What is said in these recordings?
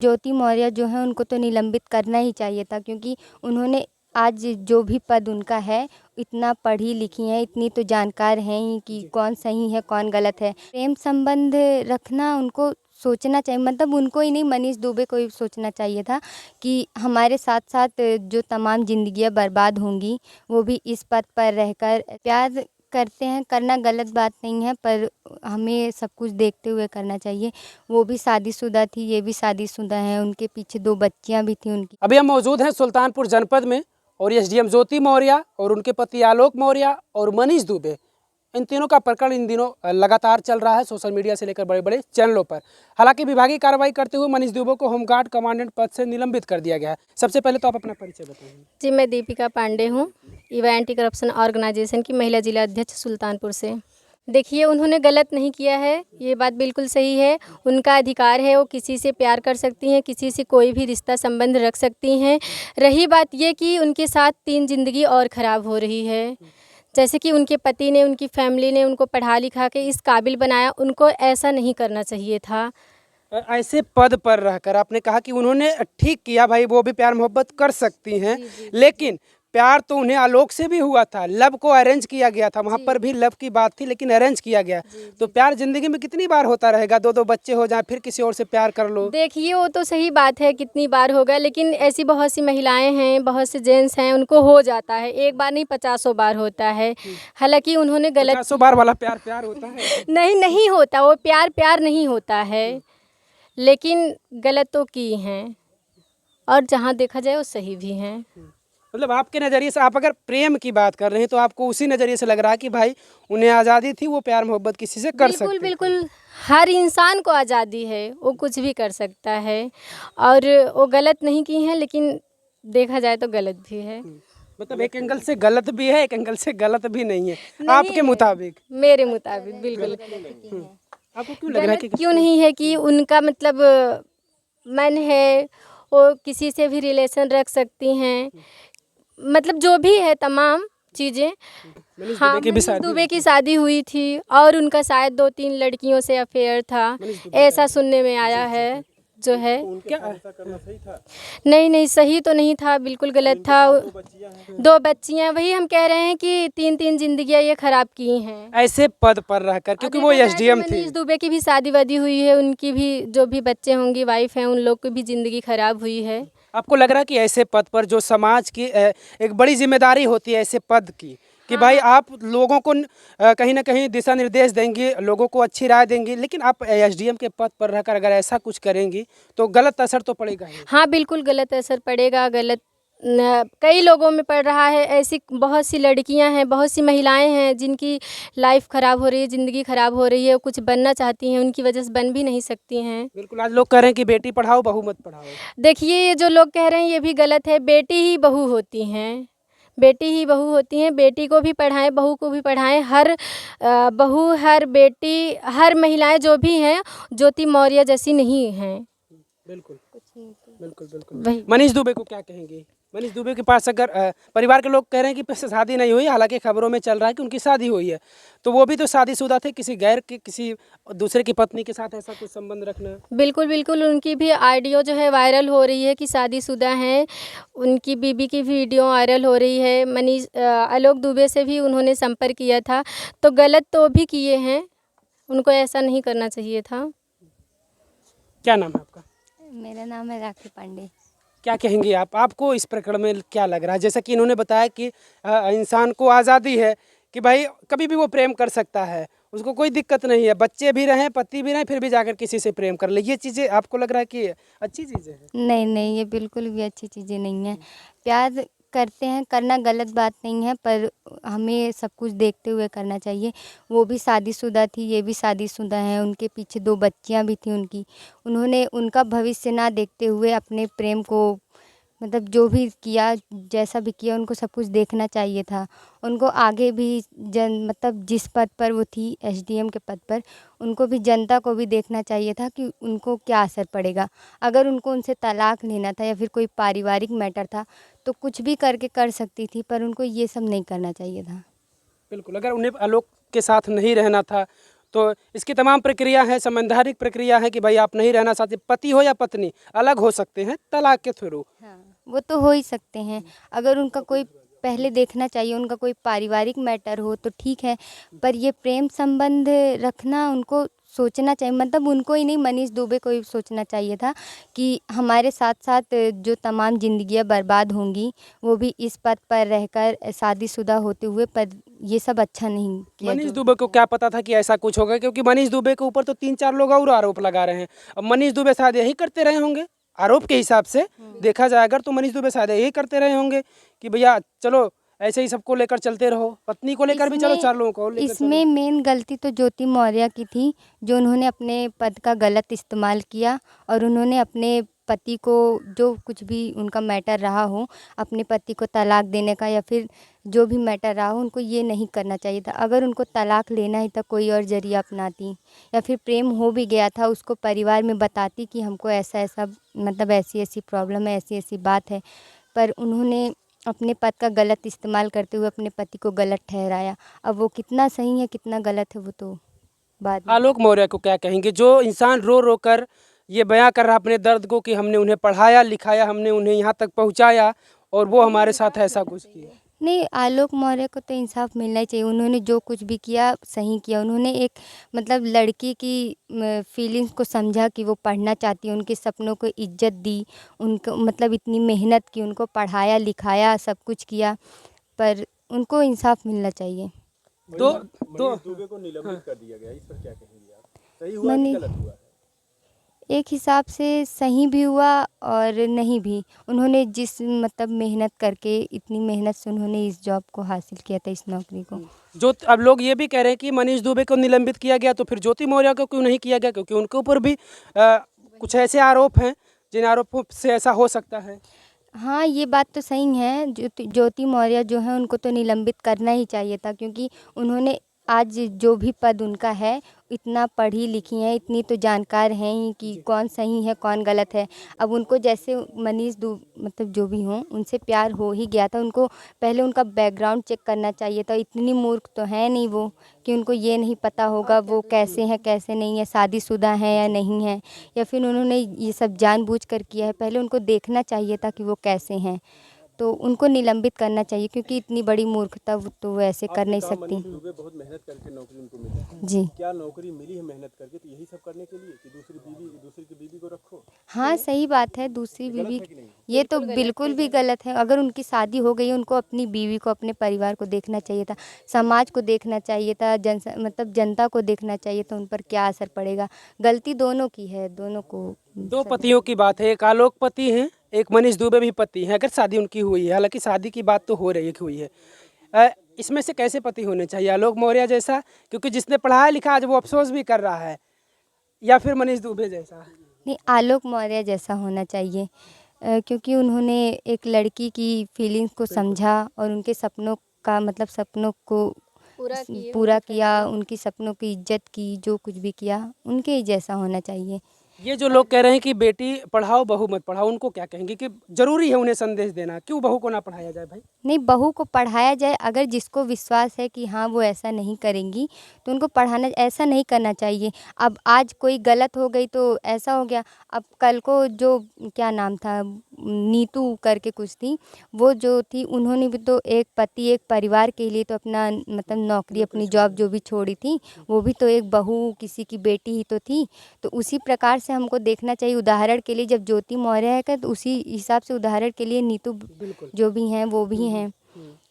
ज्योति मौर्य जो है उनको तो निलंबित करना ही चाहिए था, क्योंकि उन्होंने आज जो भी पद उनका है, इतना पढ़ी लिखी हैं, इतनी तो जानकार हैं ही कि कौन सही है कौन गलत है। प्रेम संबंध रखना उनको सोचना चाहिए, मतलब उनको ही नहीं, मनीष दुबे को ही सोचना चाहिए था कि हमारे साथ साथ जो तमाम जिंदगियां बर्बाद होंगी वो भी इस पद पर रहकर। प्यार करते हैं, करना गलत बात नहीं है, पर हमें सब कुछ देखते हुए करना चाहिए। वो भी शादीशुदा थी, ये भी शादीशुदा है, उनके पीछे 2 बच्चियां भी थी उनकी। अभी हम मौजूद हैं सुल्तानपुर जनपद में और एसडीएम ज्योति मौर्य और उनके पति आलोक मौर्य और मनीष दुबे, इन तीनों का प्रकरण इन दिनों लगातार चल रहा है सोशल मीडिया से लेकर बड़े बड़े चैनलों पर। हालांकि विभागीय कार्रवाई करते हुए मनीष दुबे को होमगार्ड कमांडेंट पद से निलंबित कर दिया गया है। सबसे पहले तो आप अपना परिचय बताइए। जी, मैं दीपिका पांडे हूँ, ईवा एंटी करप्शन ऑर्गेनाइजेशन की महिला जिला अध्यक्ष सुल्तानपुर से। देखिए, उन्होंने गलत नहीं किया है, ये बात बिल्कुल सही है। उनका अधिकार है, वो किसी से प्यार कर सकती हैं, किसी से कोई भी रिश्ता संबंध रख सकती हैं। रही बात ये कि उनके साथ 3 जिंदगी और ख़राब हो रही है। जैसे कि उनके पति ने, उनकी फैमिली ने उनको पढ़ा लिखा के इस काबिल बनाया, उनको ऐसा नहीं करना चाहिए था। ऐसे पद पर रहकर आपने कहा कि उन्होंने ठीक किया, भाई वो भी प्यार मोहब्बत कर सकती हैं, लेकिन प्यार तो उन्हें आलोक से भी हुआ था, लव को अरेंज किया गया था, वहाँ पर भी लव की बात थी लेकिन अरेंज किया गया। तो प्यार जिंदगी में कितनी बार होता रहेगा, 2-2 बच्चे हो जाएं फिर किसी और से प्यार कर लो। देखिए, वो तो सही बात है, कितनी बार होगा, लेकिन ऐसी बहुत सी महिलाएं हैं, बहुत से जेंट्स हैं, उनको हो जाता है, एक बार नहीं 50 बार होता है। हालांकि उन्होंने गलत 50 बार वाला प्यार प्यार होता है? नहीं होता, वो प्यार प्यार नहीं होता है, लेकिन गलत तो की हैं और जहाँ देखा जाए वो सही भी हैं। मतलब आपके नज़रिए से, आप अगर प्रेम की बात कर रहे हैं तो आपको उसी नज़रिए से लग रहा है कि भाई उन्हें आज़ादी थी, वो प्यार मोहब्बत किसी से कर सकते थे। बिल्कुल, हर इंसान को आज़ादी है, वो कुछ भी कर सकता है और वो गलत नहीं की हैं, लेकिन देखा जाए तो गलत भी है। मतलब एक एंगल से गलत भी है, एक एंगल से गलत भी नहीं है, आपके मुताबिक? मेरे मुताबिक बिल्कुल। आपको क्यों लग रहा है कि क्यों नहीं है कि उनका मतलब मन है, वो किसी से भी रिलेशन रख सकती हैं, मतलब जो भी है तमाम चीज़ें। हाँ, मनीष दुबे की शादी हुई थी और उनका शायद 2-3 लड़कियों से अफेयर था, ऐसा सुनने में आया है जो है। नहीं, सही तो नहीं था, बिल्कुल गलत था। 2 बच्चियां, वही हम कह रहे हैं कि 3-3 जिंदगियां ये खराब की हैं ऐसे पद पर रहकर, क्योंकि वो एसडीएम थे। मनीष दुबे की भी शादी वादी हुई है, उनकी भी जो भी बच्चे होंगे, वाइफ हैं, उन लोग की भी ज़िंदगी ख़राब हुई है। आपको लग रहा है कि ऐसे पद पर जो समाज की एक बड़ी जिम्मेदारी होती है ऐसे पद की, कि भाई आप लोगों को कहीं ना कहीं दिशा निर्देश देंगी, लोगों को अच्छी राय देंगी, लेकिन आप एसडीएम के पद पर रहकर अगर ऐसा कुछ करेंगी तो गलत असर तो पड़ेगा ही। हाँ, बिल्कुल गलत असर पड़ेगा, गलत कई लोगों में पड़ रहा है। ऐसी बहुत सी लड़कियां हैं, बहुत सी महिलाएं हैं जिनकी लाइफ ख़राब हो रही है, ज़िंदगी ख़राब हो रही है, वो कुछ बनना चाहती हैं, उनकी वजह से बन भी नहीं सकती हैं। बिल्कुल, आज लोग कह रहे हैं कि बेटी पढ़ाओ बहू मत पढ़ाओ। देखिए, ये जो लोग कह रहे हैं ये भी गलत है। बेटी ही बहू होती हैं, बेटी ही बहू होती हैं। बेटी को भी पढ़ाएं, बहू को भी पढ़ाएं। हर बहू, हर बेटी, हर महिलाएं जो भी हैं ज्योति मौर्य जैसी नहीं हैं। बिल्कुल बिल्कुल। मनीष दुबे को क्या कहेंगे? मनीष दुबे के पास अगर परिवार के लोग कह रहे हैं कि शादी नहीं हुई, हालांकि खबरों में चल रहा है कि उनकी शादी हुई है, तो वो भी तो शादीशुदा थे, किसी गैर के, किसी दूसरे की पत्नी के साथ ऐसा कुछ संबंध रखना। बिल्कुल, उनकी भी ऑडियो जो है वायरल हो रही है कि शादीशुदा हैं। उनकी बीबी की वीडियो वायरल हो रही है। मनीष आलोक दुबे से भी उन्होंने संपर्क किया था, तो गलत तो भी किए हैं, उनको ऐसा नहीं करना चाहिए था। क्या नाम है आपका? मेरा नाम है राखी पांडे। क्या कहेंगे आप, आपको इस प्रकरण में क्या लग रहा है? जैसा कि इन्होंने बताया कि इंसान को आज़ादी है कि भाई कभी भी वो प्रेम कर सकता है, उसको कोई दिक्कत नहीं है, बच्चे भी रहें, पति भी रहें, फिर भी जाकर किसी से प्रेम कर ले, ये चीज़ें आपको लग रहा है कि अच्छी चीज़ें हैं? नहीं, ये बिल्कुल भी अच्छी चीज़ें नहीं हैं। प्यार करते हैं, करना गलत बात नहीं है, पर हमें सब कुछ देखते हुए करना चाहिए। वो भी शादीशुदा थी, ये भी शादीशुदा हैं, उनके पीछे 2 बच्चियां भी थी उनकी। उन्होंने उनका भविष्य ना देखते हुए अपने प्रेम को, मतलब जो भी किया, जैसा भी किया, उनको सब कुछ देखना चाहिए था। उनको आगे भी मतलब जिस पद पर वो थी, एसडीएम के पद पर, उनको भी, जनता को भी देखना चाहिए था कि उनको क्या असर पड़ेगा। अगर उनको उनसे तलाक लेना था या फिर कोई पारिवारिक मैटर था तो कुछ भी करके कर सकती थी, पर उनको ये सब नहीं करना चाहिए था। बिल्कुल, अगर उन्हें आलोक के साथ नहीं रहना था तो इसकी तमाम प्रक्रिया है, संवैधानिक प्रक्रिया है कि भाई आप नहीं रहना चाहते, पति हो या पत्नी अलग हो सकते हैं तलाक के थ्रू। हाँ, वो तो हो ही सकते हैं। अगर उनका कोई पहले देखना चाहिए, उनका कोई पारिवारिक मैटर हो तो ठीक है, पर ये प्रेम संबंध रखना उनको सोचना चाहिए, मतलब उनको ही नहीं, मनीष दुबे को ही सोचना चाहिए था कि हमारे साथ साथ जो तमाम ज़िंदगियां बर्बाद होंगी वो भी इस पद पर रहकर शादीशुदा होते हुए, पर ये सब अच्छा नहीं किया। मनीष जो दुबे को क्या पता था कि ऐसा कुछ होगा, क्योंकि मनीष दुबे के ऊपर तो 3-4 लोग और आरोप लगा रहे हैं। अब मनीष दुबे शायद यही करते रहे होंगे, आरोप के हिसाब से देखा जाए अगर, तो मनीष दुबे शायद यही करते रहे होंगे कि भैया चलो ऐसे ही सबको लेकर चलते रहो, पत्नी को लेकर भी चलो, 4 लोगों को और लेकर चलो। इसमें मेन गलती तो ज्योति मौर्य की थी, जो उन्होंने अपने पद का गलत इस्तेमाल किया और उन्होंने अपने पति को, जो कुछ भी उनका मैटर रहा हो, अपने पति को तलाक देने का या फिर जो भी मैटर रहा हो, उनको ये नहीं करना चाहिए था। अगर उनको तलाक लेना ही था, कोई और जरिया अपनाती, या फिर प्रेम हो भी गया था उसको परिवार में बताती कि हमको ऐसा ऐसा, मतलब ऐसी ऐसी प्रॉब्लम है, ऐसी ऐसी बात है, पर उन्होंने अपने पद का गलत इस्तेमाल करते हुए अपने पति को गलत ठहराया। अब वो कितना सही है कितना गलत है वो तो बाद में। आलोक मौर्य को क्या कहेंगे, जो इंसान रो रो कर ये बयां कर रहा अपने दर्द को कि हमने उन्हें पढ़ाया लिखाया, हमने उन्हें यहाँ तक पहुँचाया और वो हमारे साथ ऐसा कुछ किया। नहीं, आलोक मौर्य को तो इंसाफ मिलना ही चाहिए। उन्होंने जो कुछ भी किया सही किया। उन्होंने एक, मतलब लड़की की फीलिंग्स को समझा कि वो पढ़ना चाहती है, उनके सपनों को इज्जत दी, उनको मतलब इतनी मेहनत की, उनको पढ़ाया लिखाया, सब कुछ किया, पर उनको इंसाफ मिलना चाहिए। तो मनीष दुबे को निलंबित कर दिया गया, इस पर क्या कहेंगे आप? सही हुआ कि मनी गलत हुआ है? एक हिसाब से सही भी हुआ और नहीं भी। उन्होंने जिस मतलब मेहनत करके, इतनी मेहनत से उन्होंने इस जॉब को हासिल किया था, इस नौकरी को। जो अब लोग ये भी कह रहे हैं कि मनीष दुबे को निलंबित किया गया तो फिर ज्योति मौर्य को क्यों नहीं किया गया, क्योंकि उनके ऊपर भी कुछ ऐसे आरोप हैं जिन आरोपों से ऐसा हो सकता है। हाँ, ये बात तो सही है। ज्योति मौर्य जो है उनको तो निलंबित करना ही चाहिए था, क्योंकि उन्होंने आज जो भी पद उनका है, इतना पढ़ी लिखी हैं, इतनी तो जानकार हैं ही कि कौन सही है कौन गलत है। अब उनको जैसे मनीष मतलब जो भी हों, उनसे प्यार हो ही गया था, उनको पहले उनका बैकग्राउंड चेक करना चाहिए था। इतनी मूर्ख तो है नहीं वो कि उनको ये नहीं पता होगा वो कैसे हैं कैसे नहीं है, शादीशुदा हैं या नहीं है, या फिर उन्होंने ये सब जानबूझ कर किया है। पहले उनको देखना चाहिए था कि वो कैसे हैं, तो उनको निलंबित करना चाहिए, क्योंकि इतनी बड़ी मूर्खता तो वो ऐसे कर नहीं सकती। मनीष दुबे बहुत मेहनत करके नौकरी उनको मिली। जी क्या नौकरी मिली है मेहनत करके, तो यही सब करने के लिए कि दूसरी की बीवी को रखो? हाँ, सही बात है। दूसरी बीवी, ये तो बिल्कुल भी गलत है। अगर उनकी शादी हो गई, उनको अपनी बीवी को, अपने परिवार को देखना चाहिए था, समाज को देखना चाहिए था, मतलब जनता को देखना चाहिए था, उन पर क्या असर पड़ेगा। गलती दोनों की है, दोनों को। दो पतियों की बात है, एक आलोक पति हैं, एक मनीष दुबे भी पति हैं। अगर शादी उनकी हुई है, हालांकि शादी की बात तो हो रही है कि हुई है, इसमें से कैसे पति होने चाहिए? आलोक मौर्य जैसा, क्योंकि जिसने पढ़ाया लिखा आज वो अफसोस भी कर रहा है, या फिर मनीष दुबे जैसा? नहीं, आलोक मौर्य जैसा होना चाहिए, क्योंकि उन्होंने एक लड़की की फीलिंग्स को समझा और उनके सपनों का, मतलब सपनों को पूरा किया, उनकी सपनों की इज्जत की, जो कुछ भी किया उनके ही जैसा होना चाहिए। ये जो लोग कह रहे हैं कि बेटी पढ़ाओ बहू मत पढ़ाओ, उनको क्या कहेंगे कि जरूरी है उन्हें संदेश देना, क्यों बहू को ना पढ़ाया जाए भाई? नहीं, बहू को पढ़ाया जाए। अगर जिसको विश्वास है कि हाँ वो ऐसा नहीं करेंगी, तो उनको पढ़ाना, ऐसा नहीं करना चाहिए। अब आज कोई गलत हो गई तो ऐसा हो गया, अब कल को जो, क्या नाम था, नीतू करके कुछ थी, वो जो थी, उन्होंने भी तो एक पति एक परिवार के लिए तो अपना मतलब नौकरी, अपनी जॉब जो भी छोड़ी थी, वो भी तो एक बहू किसी की बेटी ही तो थी। तो उसी प्रकार से हमको देखना चाहिए। उदाहरण के लिए जब ज्योति मौर्य है का, तो उसी हिसाब से उदाहरण के लिए नीतू जो भी हैं वो भी हैं।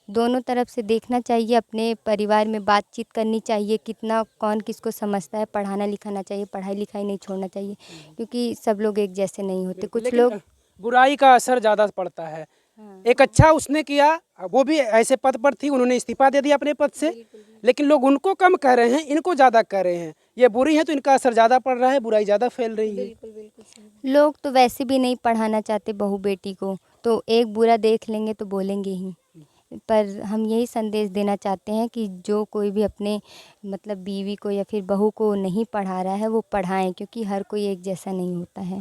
दोनों तरफ से देखना चाहिए, अपने परिवार में बातचीत करनी चाहिए, कितना कौन किसको समझता है, पढ़ाना लिखाना चाहिए, पढ़ाई लिखाई नहीं छोड़ना चाहिए, क्योंकि सब लोग एक जैसे नहीं होते। कुछ लेकिन लोग, बुराई का असर ज़्यादा पड़ता है। एक अच्छा उसने किया, वो भी ऐसे पद पर थी, उन्होंने इस्तीफा दे दिया अपने पद से, लेकिन लोग उनको कम कह रहे हैं, इनको ज़्यादा कह रहे हैं। ये बुरी है तो इनका असर ज़्यादा पड़ रहा है, बुराई ज़्यादा फैल रही है। लोग तो वैसे भी नहीं पढ़ाना चाहते बहू बेटी को, तो एक बुरा देख लेंगे तो बोलेंगे ही। पर हम यही संदेश देना चाहते हैं कि जो कोई भी अपने मतलब बीवी को या फिर बहू को नहीं पढ़ा रहा है, वो पढ़ाएं, क्योंकि हर कोई एक जैसा नहीं होता है।